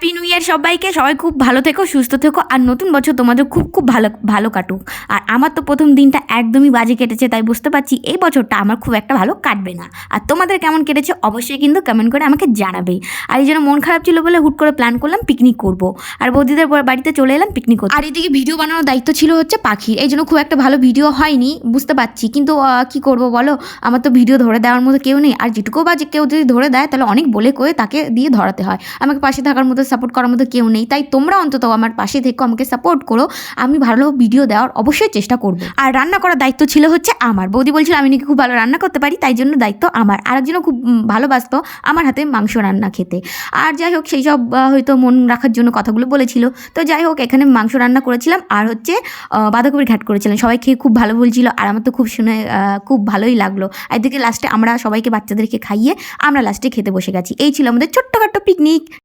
Happy new year সবাইকে। সবাই খুব ভালো থেকো, সুস্থ থেকো, আর নতুন বছর তোমাদের খুব খুব ভালো ভালো কাটুক। আর আমার তো প্রথম দিনটা একদমই বাজে কেটেছে, তাই বুঝতে পারছি এই বছরটা আমার খুব একটা ভালো কাটবে না। আর তোমাদের কেমন কেটেছে অবশ্যই কিন্তু কমেন্ট করে আমাকে জানাবে। আর এই জন্য মন খারাপ ছিল বলে হুট করে প্ল্যান করলাম পিকনিক করব, আর বৌদিদের বাড়িতে চলে এলাম পিকনিক করতে। আর এদিকে ভিডিও বানানোর দায়িত্ব ছিল হচ্ছে পাখির, এই জন্য খুব একটা ভালো ভিডিও হয়নি বুঝতে পারছি, কিন্তু কি করব বলো, আমার তো ভিডিও ধরে দেওয়ার মতো কেউ নেই। আর যেটুকু বা যে কেউ যদি ধরে দেয় তাহলে অনেক বলে কয়ে তাকে দিয়ে ধরাতে হয়, আমাকে পাশে থাকার মতো সাপোর্ট করার মতো কেউ নেই। তাই তোমরা অন্তত আমার পাশে থেকে আমাকে সাপোর্ট করো, আমি ভালো ভিডিও দেওয়ার অবশ্যই চেষ্টা করব। আর রান্না করার দায়িত্ব ছিল হচ্ছে আমার। বৌদি বলছিল আমি নাকি খুব ভালো রান্না করতে পারি, তাই জন্য দায়িত্ব আমার। আরেকজনও খুব ভালোবাসতো আমার হাতে মাংস রান্না খেতে। আর যাই হোক সেই সব হয়তো মন রাখার জন্য কথাগুলো বলেছিল। তো যাই হোক এখানে মাংস রান্না করেছিলাম আর হচ্ছে বাঁধাকপির ঘাট করেছিলাম। সবাই খেয়ে খুব ভালো বলছিল, আর আমার তো খুব শুনে খুব ভালোই লাগলো। আর এদিকে লাস্টে আমরা সবাইকে বাচ্চাদেরকে খাইয়ে আমরা লাস্টে খেতে বসে গেছি। এই ছিল আমাদের ছোট্টখাট্ট পিকনিক।